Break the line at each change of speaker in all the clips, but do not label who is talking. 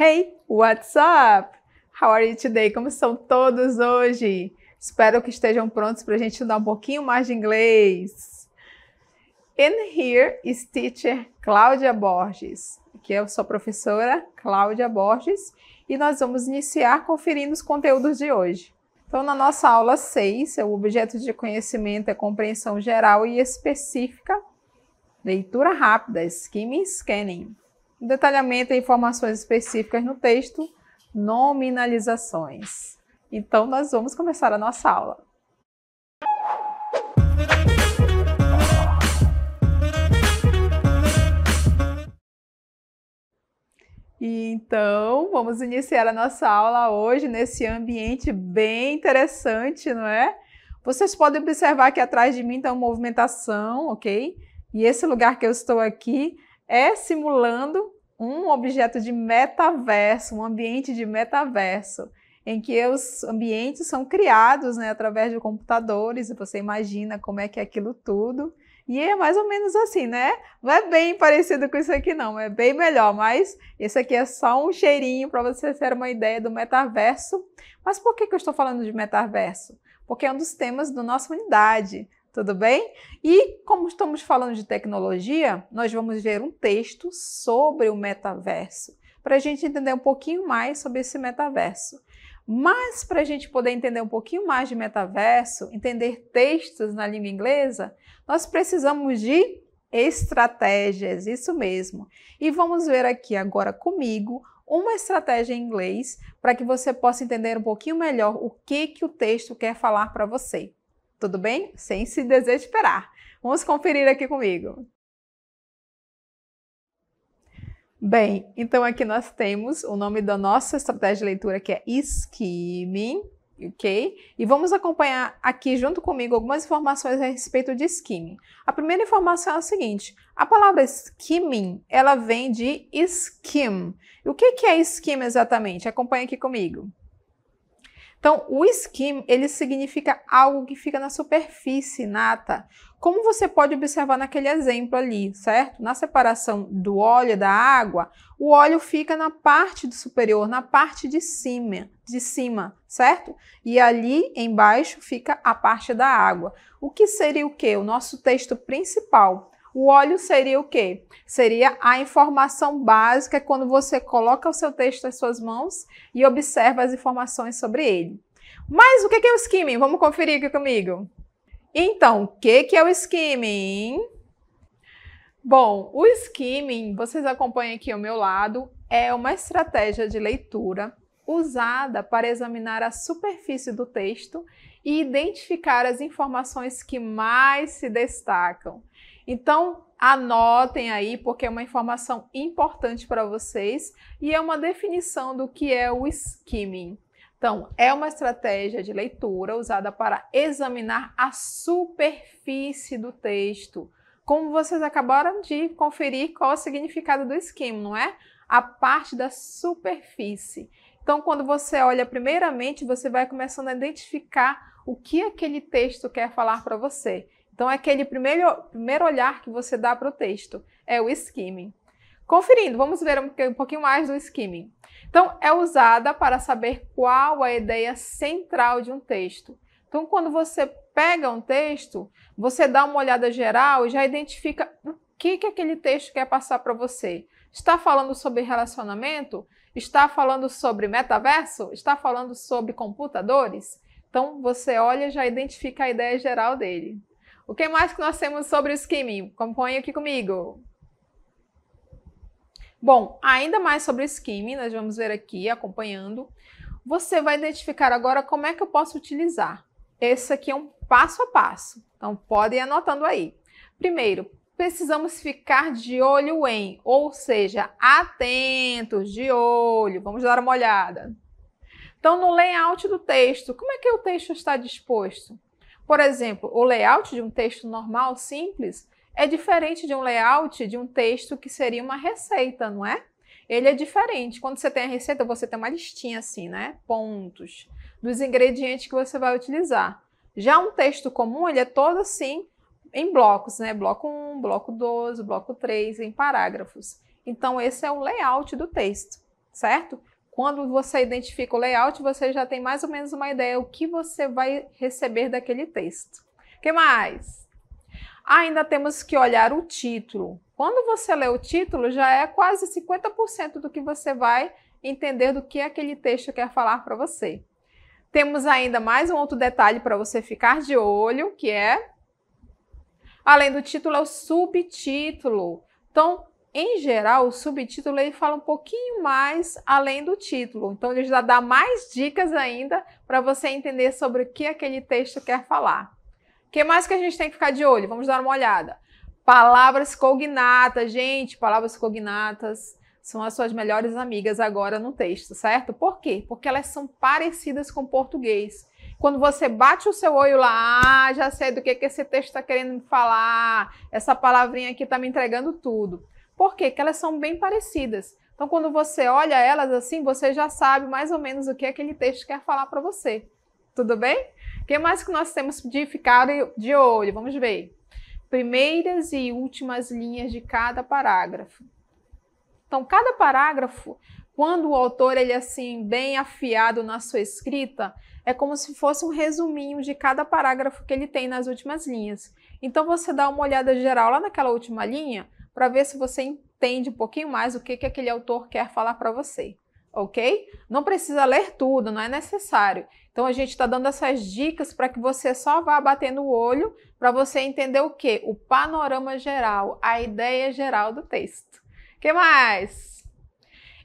Hey, what's up? How are you today? Como estão todos hoje? Espero que estejam prontos para a gente dar um pouquinho mais de inglês. And here is teacher Cláudia Borges. Aqui eu sou a professora Cláudia Borges e nós vamos iniciar conferindo os conteúdos de hoje. Então, na nossa aula 6, o objeto de conhecimento é compreensão geral e específica, leitura rápida, skimming e scanning. Detalhamento e informações específicas no texto, nominalizações. Então, nós vamos começar a nossa aula. Então, vamos iniciar a nossa aula hoje nesse ambiente bem interessante, não é? Vocês podem observar que atrás de mim tem uma movimentação, ok? E esse lugar que eu estou aqui é simulando um objeto de metaverso, um ambiente de metaverso, em que os ambientes são criados, né, através de computadores, e você imagina como é que é aquilo tudo. E é mais ou menos assim, né? Não é bem parecido com isso aqui não, é bem melhor, mas esse aqui é só um cheirinho para você ter uma ideia do metaverso. Mas por que eu estou falando de metaverso? Porque é um dos temas da nossa unidade. Tudo bem? E como estamos falando de tecnologia, nós vamos ver um texto sobre o metaverso, para a gente entender um pouquinho mais sobre esse metaverso. Mas para a gente poder entender um pouquinho mais de metaverso, entender textos na língua inglesa, nós precisamos de estratégias, isso mesmo. E vamos ver aqui agora comigo uma estratégia em inglês para que você possa entender um pouquinho melhor o que o texto quer falar para você. Tudo bem? Sem se desesperar. Vamos conferir aqui comigo. Bem, então aqui nós temos o nome da nossa estratégia de leitura, que é skimming, ok? E vamos acompanhar aqui junto comigo algumas informações a respeito de skimming. A primeira informação é a seguinte: a palavra skimming, ela vem de skim. E o que é skim exatamente? Acompanhe aqui comigo. Então, o skim, ele significa algo que fica na superfície, nata. Como você pode observar naquele exemplo ali, certo? Na separação do óleo e da água, o óleo fica na parte superior, na parte de cima, certo? E ali embaixo fica a parte da água. O que seria o quê? O nosso texto principal. O óleo seria o quê? Seria a informação básica quando você coloca o seu texto nas suas mãos e observa as informações sobre ele. Mas o que é o skimming? Vamos conferir aqui comigo. Então, o que é o skimming? Bom, o skimming, vocês acompanham aqui ao meu lado, é uma estratégia de leitura usada para examinar a superfície do texto e identificar as informações que mais se destacam. Então, anotem aí, porque é uma informação importante para vocês e é uma definição do que é o skimming. Então, é uma estratégia de leitura usada para examinar a superfície do texto. Como vocês acabaram de conferir qual é o significado do skimming, não é? A parte da superfície. Então, quando você olha primeiramente, você vai começando a identificar o que aquele texto quer falar para você. Então, é aquele primeiro olhar que você dá para o texto, é o skimming. Conferindo, vamos ver um pouquinho mais do skimming. Então, é usada para saber qual a ideia central de um texto. Então, quando você pega um texto, você dá uma olhada geral e já identifica o que aquele texto quer passar para você. Está falando sobre relacionamento? Está falando sobre metaverso? Está falando sobre computadores? Então, você olha e já identifica a ideia geral dele. O que mais que nós temos sobre o skimming? Acompanhe aqui comigo. Bom, ainda mais sobre o skimming, nós vamos ver aqui, acompanhando. Você vai identificar agora como é que eu posso utilizar. Esse aqui é um passo a passo, então podem ir anotando aí. Primeiro, precisamos ficar de olho em, ou seja, atentos, de olho. Vamos dar uma olhada. Então, no layout do texto, como é que o texto está disposto? Por exemplo, o layout de um texto normal, simples, é diferente de um layout de um texto que seria uma receita, não é? Ele é diferente. Quando você tem a receita, você tem uma listinha assim, né? Pontos dos ingredientes que você vai utilizar. Já um texto comum, ele é todo assim, em blocos, né? Bloco 1, bloco 2, bloco 3, em parágrafos. Então, esse é o layout do texto, certo? Quando você identifica o layout, você já tem mais ou menos uma ideia do que você vai receber daquele texto. O que mais? Ainda temos que olhar o título. Quando você lê o título, já é quase 50% do que você vai entender do que aquele texto quer falar para você. Temos ainda mais um outro detalhe para você ficar de olho, que é, além do título, é o subtítulo. Então, em geral, o subtítulo ele fala um pouquinho mais além do título. Então, ele já dá mais dicas ainda para você entender sobre o que aquele texto quer falar. O que mais que a gente tem que ficar de olho? Vamos dar uma olhada. Palavras cognatas. Gente, palavras cognatas são as suas melhores amigas agora no texto, certo? Por quê? Porque elas são parecidas com o português. Quando você bate o seu olho lá, já sei do que esse texto está querendo me falar. Essa palavrinha aqui está me entregando tudo. Por quê? Porque elas são bem parecidas. Então, quando você olha elas assim, você já sabe mais ou menos o que aquele texto quer falar para você. Tudo bem? O que mais que nós temos de ficar de olho? Vamos ver. Primeiras e últimas linhas de cada parágrafo. Então, cada parágrafo, quando o autor ele é assim bem afiado na sua escrita, é como se fosse um resuminho de cada parágrafo que ele tem nas últimas linhas. Então, você dá uma olhada geral lá naquela última linha para ver se você entende um pouquinho mais o que aquele autor quer falar para você. Ok? Não precisa ler tudo, não é necessário. Então, a gente está dando essas dicas para que você só vá batendo o olho para você entender o quê? O panorama geral, a ideia geral do texto. O que mais?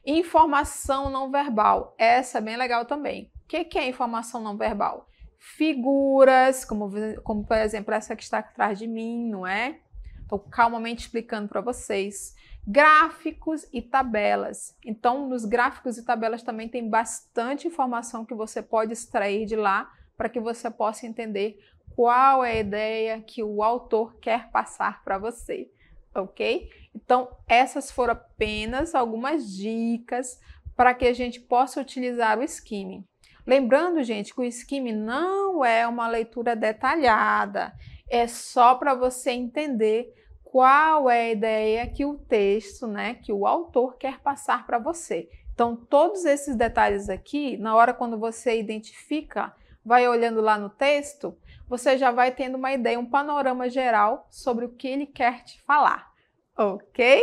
Informação não verbal. Essa é bem legal também. O que é informação não verbal? Figuras, como por exemplo essa que está atrás de mim, não é? Estou calmamente explicando para vocês. Gráficos e tabelas. Então, nos gráficos e tabelas também tem bastante informação que você pode extrair de lá para que você possa entender qual é a ideia que o autor quer passar para você, ok? Então, essas foram apenas algumas dicas para que a gente possa utilizar o skimming. Lembrando, gente, que o skimming não é uma leitura detalhada, é só para você entender qual é a ideia que o texto, né, que o autor quer passar para você. Então, todos esses detalhes aqui, na hora quando você identifica, vai olhando lá no texto, você já vai tendo uma ideia, um panorama geral sobre o que ele quer te falar, ok?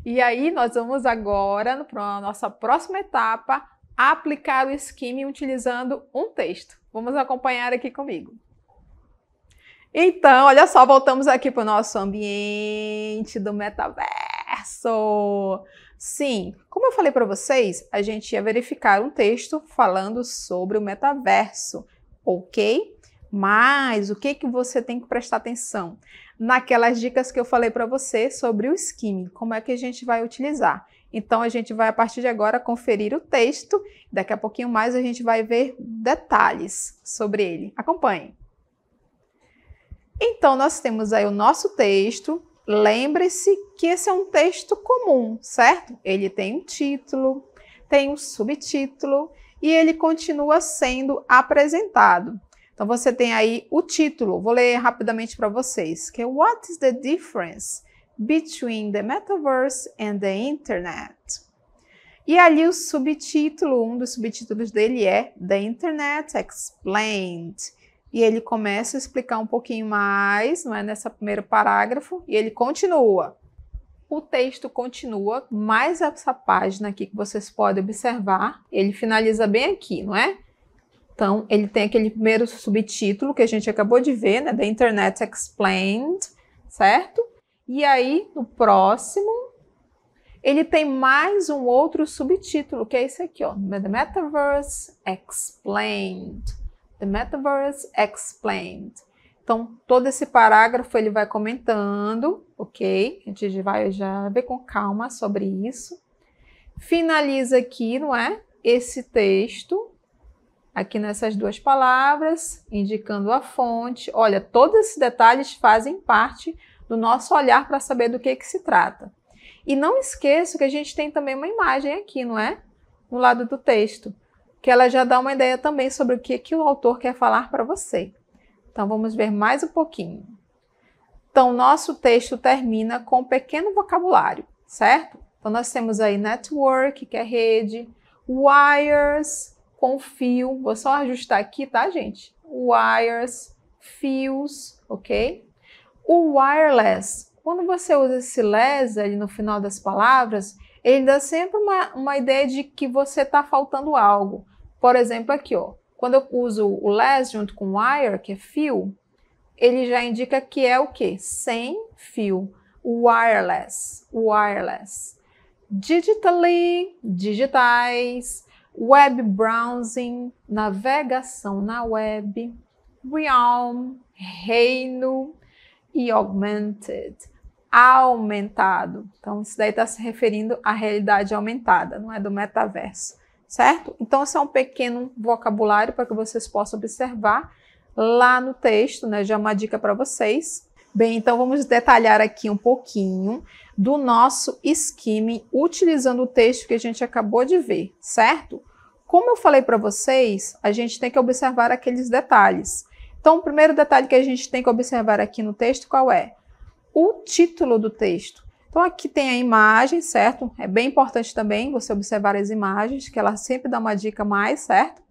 E aí, nós vamos agora, para a nossa próxima etapa, aplicar o skimming utilizando um texto. Vamos acompanhar aqui comigo. Então, olha só, voltamos aqui para o nosso ambiente do metaverso. Sim, como eu falei para vocês, a gente ia verificar um texto falando sobre o metaverso, ok? Mas o que você tem que prestar atenção? Naquelas dicas que eu falei para você sobre o skimming, como é que a gente vai utilizar. Então, a gente vai, a partir de agora, conferir o texto. Daqui a pouquinho mais a gente vai ver detalhes sobre ele. Acompanhe. Então, nós temos aí o nosso texto. Lembre-se que esse é um texto comum, certo? Ele tem um título, tem um subtítulo e ele continua sendo apresentado. Então, você tem aí o título. Vou ler rapidamente para vocês, que é What is the difference between the metaverse and the internet? E ali o subtítulo, um dos subtítulos dele é The Internet Explained. E ele começa a explicar um pouquinho mais, não é, nesse primeiro parágrafo, e ele continua. O texto continua, mais essa página aqui que vocês podem observar, ele finaliza bem aqui, não é? Então, ele tem aquele primeiro subtítulo que a gente acabou de ver, né? The Internet Explained, certo? E aí, no próximo, ele tem mais um outro subtítulo, que é esse aqui, ó, The Metaverse Explained. The Metaverse Explained. Então, todo esse parágrafo ele vai comentando, ok? A gente vai já ver com calma sobre isso. Finaliza aqui, não é? Esse texto, aqui nessas duas palavras, indicando a fonte. Olha, todos esses detalhes fazem parte do nosso olhar para saber do que se trata. E não esqueça que a gente tem também uma imagem aqui, não é? No lado do texto, que ela já dá uma ideia também sobre o que o autor quer falar para você. Então, vamos ver mais um pouquinho. Então, nosso texto termina com um pequeno vocabulário, certo? Então, nós temos aí network, que é rede, wires, com fio. Vou só ajustar aqui, tá, gente? Wires, fios, ok? O wireless, quando você usa esse less ali no final das palavras, ele dá sempre uma ideia de que você está faltando algo. Por exemplo, aqui, ó, quando eu uso o less junto com wire, que é fio, ele já indica que é o quê? Sem fio. Wireless, wireless. Digitally, digitais. Web browsing, navegação na web. Realm, reino. E augmented, aumentado. Então, isso daí está se referindo à realidade aumentada, não é do metaverso, certo? Então, esse é um pequeno vocabulário para que vocês possam observar lá no texto, né? Já uma dica para vocês. Bem, então vamos detalhar aqui um pouquinho do nosso skimming utilizando o texto que a gente acabou de ver, certo? Como eu falei para vocês, a gente tem que observar aqueles detalhes. Então, o primeiro detalhe que a gente tem que observar aqui no texto, qual é? O título do texto. Então, aqui tem a imagem, certo? É bem importante também você observar as imagens, que ela sempre dá uma dica mais, certo?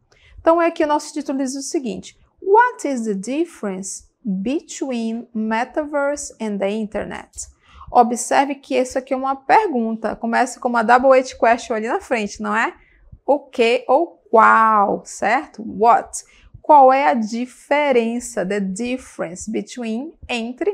Então, aqui o nosso título diz o seguinte: What is the difference between metaverse and the internet? Observe que isso aqui é uma pergunta. Começa com uma double-H question ali na frente, não é? O que ou qual, certo? What? Qual é a diferença, the difference between, entre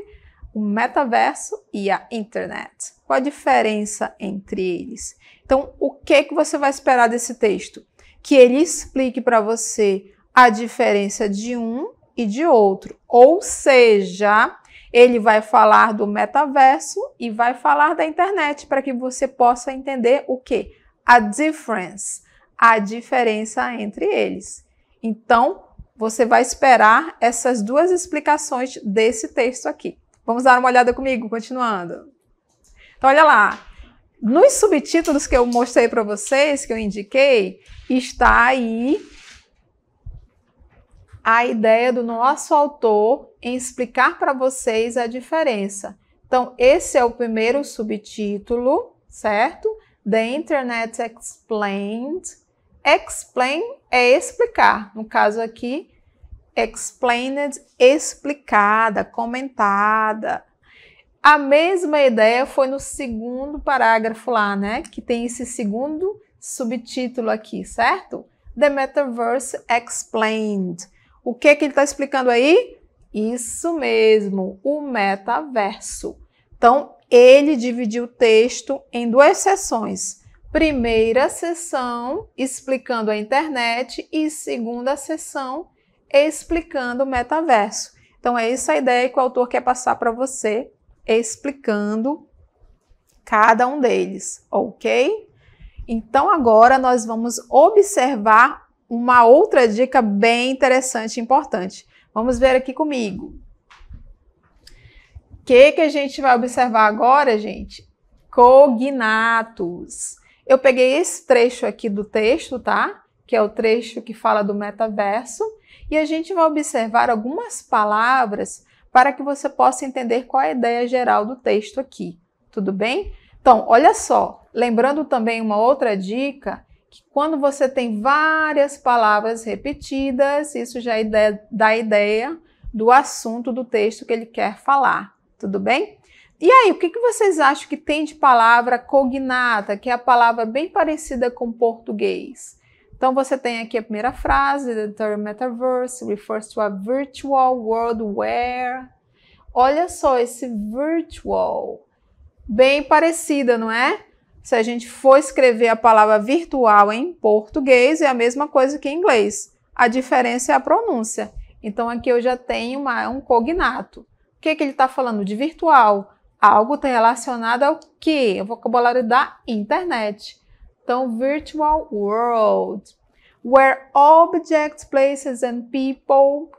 o metaverso e a internet? Qual a diferença entre eles? Então, o que você vai esperar desse texto? Que ele explique para você a diferença de um e de outro. Ou seja, ele vai falar do metaverso e vai falar da internet para que você possa entender o quê? A difference, a diferença entre eles. Então, você vai esperar essas duas explicações desse texto aqui. Vamos dar uma olhada comigo, continuando. Então, olha lá. Nos subtítulos que eu mostrei para vocês, que eu indiquei, está aí a ideia do nosso autor em explicar para vocês a diferença. Então, esse é o primeiro subtítulo, certo? The Internet Explained. Explain é explicar. No caso aqui, explained, explicada, comentada. A mesma ideia foi no segundo parágrafo lá, né? Que tem esse segundo subtítulo aqui, certo? The Metaverse Explained. O que ele está explicando aí? Isso mesmo, o metaverso. Então, ele dividiu o texto em duas seções. Primeira sessão explicando a internet e segunda sessão explicando o metaverso. Então, é essa a ideia que o autor quer passar para você, explicando cada um deles, ok? Então, agora nós vamos observar uma outra dica bem interessante e importante. Vamos ver aqui comigo. O que a gente vai observar agora, gente? Cognatos. Eu peguei esse trecho aqui do texto, tá? Que é o trecho que fala do metaverso. E a gente vai observar algumas palavras para que você possa entender qual é a ideia geral do texto aqui. Tudo bem? Então, olha só. Lembrando também uma outra dica, que quando você tem várias palavras repetidas, isso já dá a ideia do assunto do texto que ele quer falar. Tudo bem? E aí, o que vocês acham que tem de palavra cognata, que é a palavra bem parecida com português? Então, você tem aqui a primeira frase, the term metaverse refers to a virtual world where... Olha só, esse virtual, bem parecida, não é? Se a gente for escrever a palavra virtual em português, é a mesma coisa que em inglês. A diferença é a pronúncia. Então, aqui eu já tenho um cognato. O que ele está falando de virtual? Algo está relacionado ao quê? O vocabulário da internet. Então, virtual world, where objects, places and people,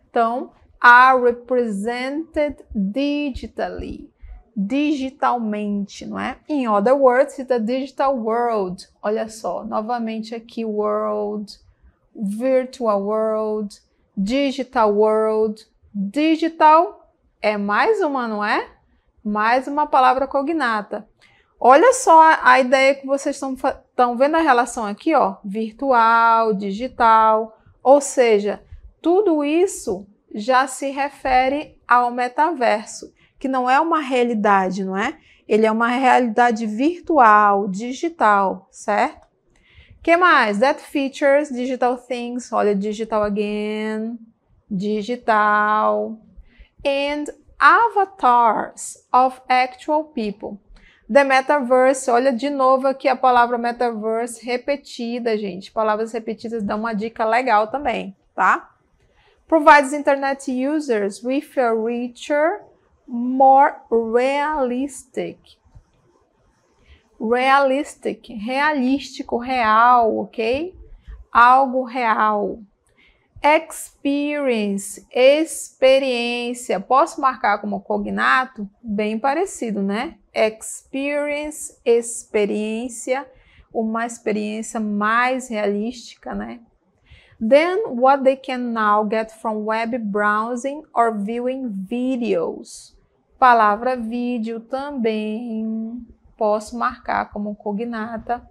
então, are represented digitally, digitalmente, não é? In other words, it's a digital world. Olha só, novamente aqui, world, virtual world, digital world. Digital é mais uma, não é? Mais uma palavra cognata. Olha só a ideia que vocês estão vendo a relação aqui, ó, virtual, digital, ou seja, tudo isso já se refere ao metaverso, que não é uma realidade, não é? Ele é uma realidade virtual, digital, certo? Que mais? That features digital things, olha, digital again, digital, and avatars of actual people. The metaverse, olha de novo aqui a palavra metaverse repetida, gente. Palavras repetidas dão uma dica legal também, tá? Provides internet users with a richer, more realistic. Realístico, real, ok? Algo real. Experience, experiência. Posso marcar como cognato? Bem parecido, né? Experience, experiência, uma experiência mais realística, né? Then what they can now get from web browsing or viewing videos. Palavra vídeo também posso marcar como cognata.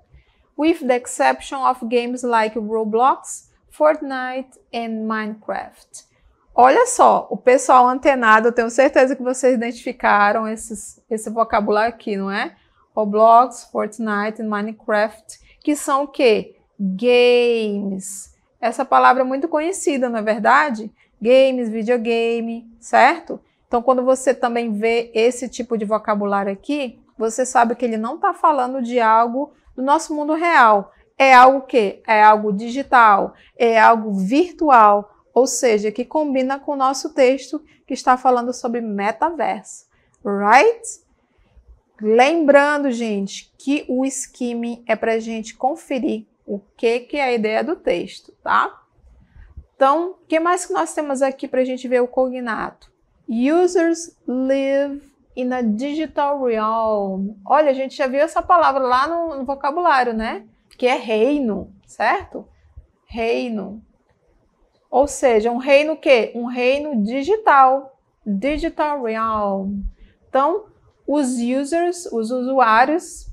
With the exception of games like Roblox, Fortnite and Minecraft. Olha só, o pessoal antenado, eu tenho certeza que vocês identificaram esse vocabulário aqui, não é? Roblox, Fortnite e Minecraft, que são o quê? Games. Essa palavra é muito conhecida, não é verdade? Games, videogame, certo? Então, quando você também vê esse tipo de vocabulário aqui, você sabe que ele não está falando de algo do nosso mundo real. É algo que? É algo digital, é algo virtual, ou seja, que combina com o nosso texto que está falando sobre metaverso, right? Lembrando, gente, que o skimming é para a gente conferir o que é a ideia do texto, tá? Então, o que mais que nós temos aqui para a gente ver o cognato? Users live in a digital realm. Olha, a gente já viu essa palavra lá no vocabulário, né? Que é reino, certo? Reino. Ou seja, um reino o quê? Um reino digital. Digital realm. Então, os users, os usuários,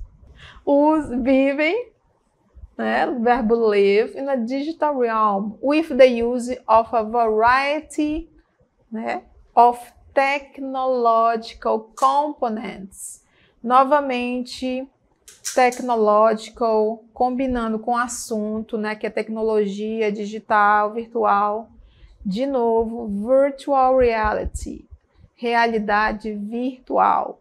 vivem, né? O verbo live in a digital realm with the use of a variety, né, of technological components. Novamente, technological, combinando com assunto, né, que é tecnologia, digital, virtual. De novo, virtual reality, realidade virtual.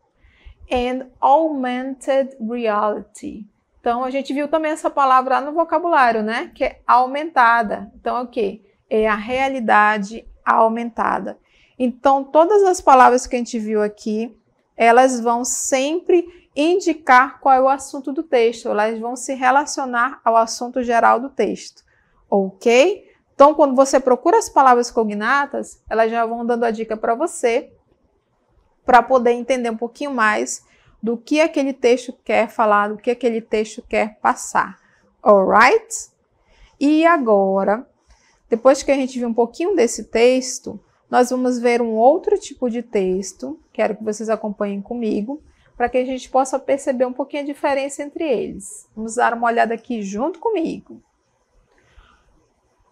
And augmented reality. Então, a gente viu também essa palavra lá no vocabulário, né, que é aumentada. Então, é o quê? É a realidade aumentada. Então, todas as palavras que a gente viu aqui, elas vão sempre indicar qual é o assunto do texto, elas vão se relacionar ao assunto geral do texto, ok? Então, quando você procura as palavras cognatas, elas já vão dando a dica para você, para poder entender um pouquinho mais do que aquele texto quer falar, do que aquele texto quer passar, alright? E agora, depois que a gente viu um pouquinho desse texto, nós vamos ver um outro tipo de texto, quero que vocês acompanhem comigo, para que a gente possa perceber um pouquinho a diferença entre eles. Vamos dar uma olhada aqui junto comigo.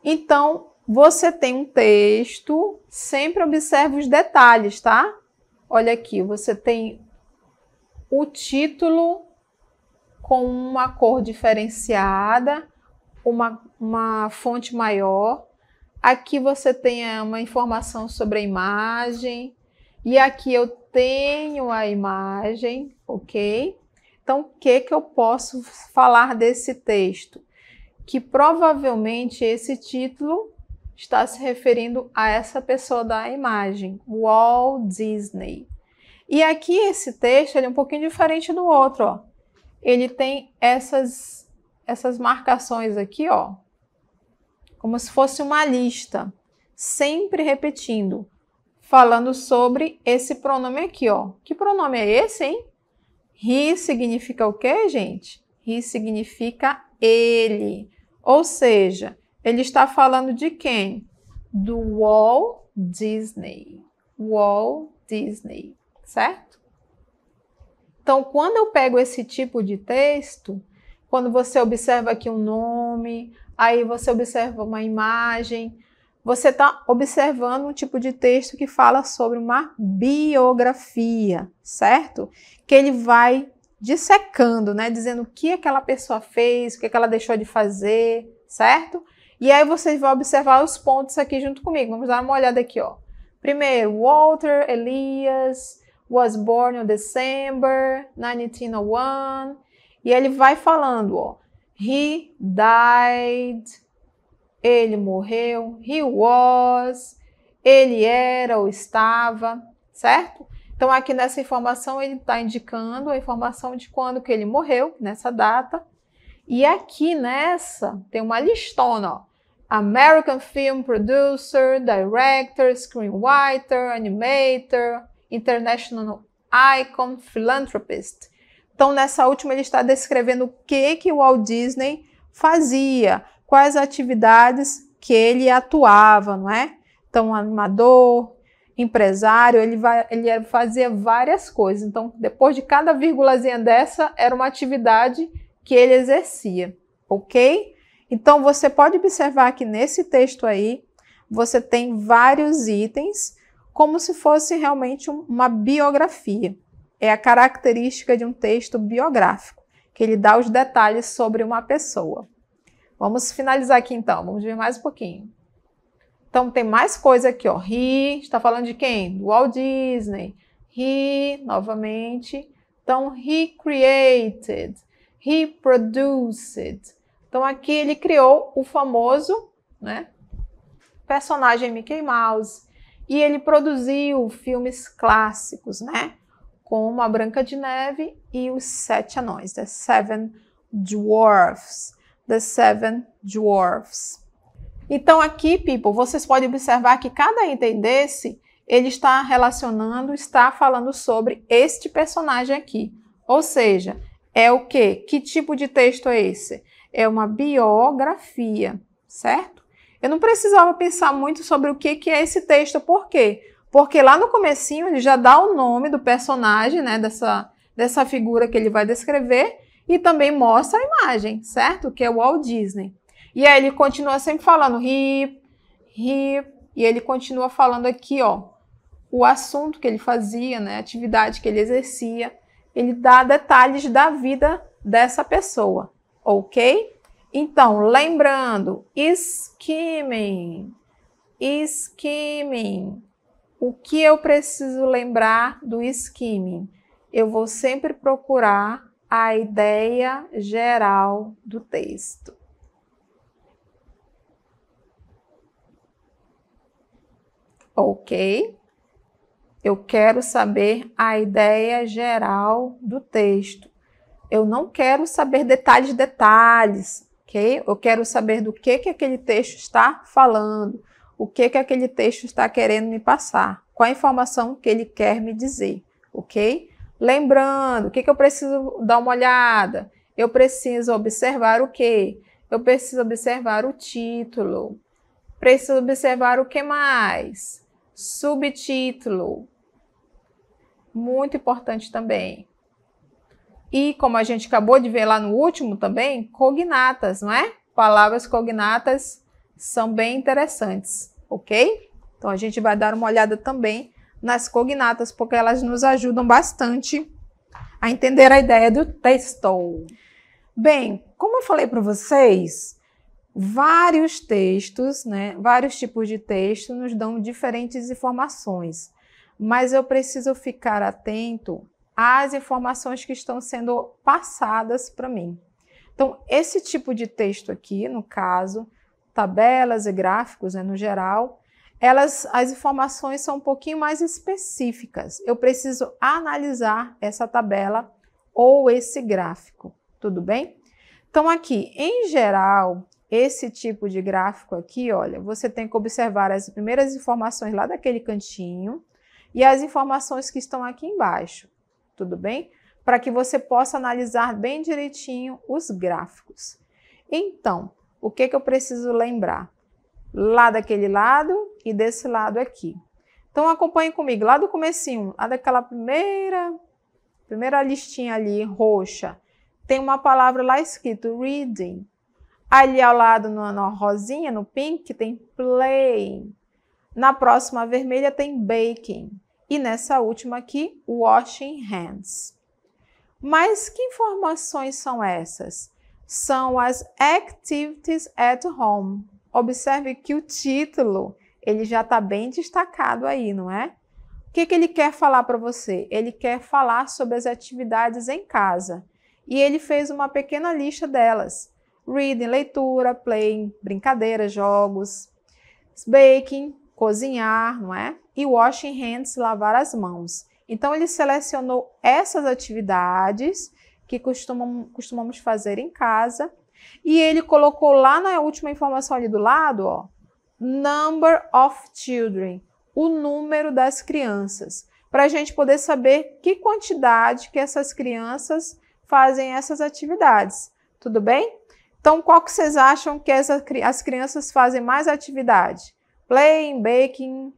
Então, você tem um texto, sempre observe os detalhes, tá? Olha aqui, você tem o título com uma cor diferenciada, uma fonte maior. Aqui você tem uma informação sobre a imagem. E aqui eu tenho a imagem, ok? Então, o que eu posso falar desse texto? Que provavelmente esse título está se referindo a essa pessoa da imagem, Walt Disney. E aqui esse texto ele é um pouquinho diferente do outro, ó. Ele tem essas marcações aqui, ó, como se fosse uma lista, sempre repetindo, falando sobre esse pronome aqui, ó. Que pronome é esse, hein? He significa o quê, gente? He significa ele. Ou seja, ele está falando de quem? Do Walt Disney. Walt Disney, certo? Então, quando eu pego esse tipo de texto, quando você observa aqui um nome, aí você observa uma imagem, você está observando um tipo de texto que fala sobre uma biografia, certo? Que ele vai dissecando, né? Dizendo o que aquela pessoa fez, o que ela deixou de fazer, certo? E aí vocês vão observar os pontos aqui junto comigo. Vamos dar uma olhada aqui, ó. Primeiro, Walter Elias was born on December 1901. E ele vai falando, ó. He died. Ele morreu. He was. Ele era ou estava, certo? Então, aqui nessa informação, ele está indicando a informação de quando que ele morreu, nessa data. E aqui nessa, tem uma listona, ó. American Film Producer, Director, Screenwriter, Animator, International Icon, Philanthropist. Então, nessa última, ele está descrevendo o que o Walt Disney fazia, quais atividades que ele atuava, não é? Então, animador, empresário, ele fazia várias coisas. Então, depois de cada vírgulazinha dessa, era uma atividade que ele exercia, ok? Então, você pode observar que nesse texto aí, você tem vários itens, como se fosse realmente uma biografia. É a característica de um texto biográfico, que ele dá os detalhes sobre uma pessoa. Vamos finalizar aqui então, vamos ver mais um pouquinho. Então, tem mais coisa aqui, ó. He, está falando de quem? Do Walt Disney. He, novamente. Então, he created. He produced. Então, aqui ele criou o famoso, né, personagem Mickey Mouse. E ele produziu filmes clássicos, né? Como A Branca de Neve e Os Sete Anões. The Seven Dwarfs. The Seven Dwarfs. Então, aqui, people, vocês podem observar que cada item desse, ele está relacionando, está falando sobre este personagem aqui. Ou seja, é o quê? Que tipo de texto é esse? É uma biografia, certo? Eu não precisava pensar muito sobre o que é esse texto. Por quê? Porque lá no comecinho ele já dá o nome do personagem, né? Dessa figura que ele vai descrever e também mostra a imagem, certo? Que é o Walt Disney. E aí ele continua sempre falando he, e ele continua falando aqui, ó, o assunto que ele fazia, né? A atividade que ele exercia. Ele dá detalhes da vida dessa pessoa, ok? Então, lembrando, skimming. O que eu preciso lembrar do skimming? Eu vou sempre procurar a ideia geral do texto. Ok? Eu quero saber a ideia geral do texto. Eu não quero saber detalhes, ok? Eu quero saber do que aquele texto está falando, o que aquele texto está querendo me passar, qual a informação que ele quer me dizer, ok? Lembrando, o que eu preciso dar uma olhada? Eu preciso observar o quê? Eu preciso observar o título. Preciso observar o que mais? Subtítulo. Muito importante também. E como a gente acabou de ver lá no último também, cognatas, não é? Palavras cognatas são bem interessantes, ok? Então a gente vai dar uma olhada também nas cognatas, porque elas nos ajudam bastante a entender a ideia do texto. Bem, como eu falei para vocês, vários textos, né? Vários tipos de texto nos dão diferentes informações. Mas eu preciso ficar atento às informações que estão sendo passadas para mim. Então, esse tipo de texto aqui, no caso, tabelas e gráficos, né, no geral, as informações são um pouquinho mais específicas. Eu preciso analisar essa tabela ou esse gráfico, tudo bem? Então, aqui, em geral, esse tipo de gráfico aqui, olha, você tem que observar as primeiras informações lá daquele cantinho, e as informações que estão aqui embaixo, tudo bem? Para que você possa analisar bem direitinho os gráficos. Então, o que eu preciso lembrar? Lá daquele lado e desse lado aqui. Então, acompanhe comigo, lá do comecinho, lá daquela primeira Primeira listinha ali, roxa, tem uma palavra lá escrito reading. Ali ao lado, na rosinha, no pink, tem playing. Na próxima vermelha tem baking. E nessa última aqui, washing hands. Mas que informações são essas? São as activities at home. Observe que o título, ele já está bem destacado aí, não é? O que ele quer falar para você? Ele quer falar sobre as atividades em casa. E ele fez uma pequena lista delas. Reading, leitura, playing, brincadeira, jogos. Baking, cozinhar, não é? E washing hands, lavar as mãos. Então, ele selecionou essas atividades que costumamos fazer em casa. E ele colocou lá na última informação ali do lado, ó, number of children, o número das crianças, para a gente poder saber que quantidade que essas crianças fazem essas atividades. Tudo bem? Então, qual que vocês acham que as crianças fazem mais atividade? Playing, baking,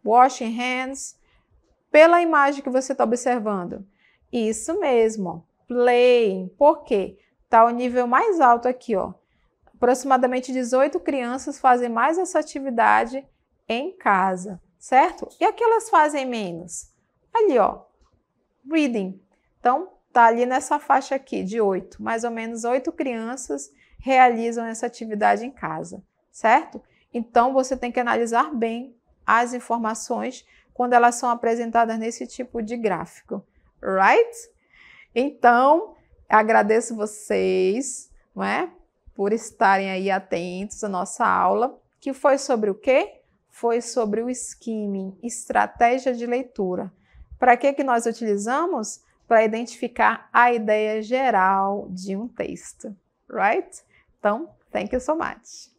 washing hands. Pela imagem que você está observando. Isso mesmo, playing. Por quê? Está o nível mais alto aqui, ó. Aproximadamente 18 crianças fazem mais essa atividade em casa, certo? E aquelas fazem menos? Ali, ó, reading. Então, tá ali nessa faixa aqui de 8. Mais ou menos 8 crianças realizam essa atividade em casa, certo? Então, você tem que analisar bem as informações quando elas são apresentadas nesse tipo de gráfico, right? Então, agradeço vocês, não é? Por estarem aí atentos à nossa aula, que foi sobre o quê? Foi sobre o skimming, estratégia de leitura. Para que nós utilizamos? Para identificar a ideia geral de um texto, right? Então, thank you so much.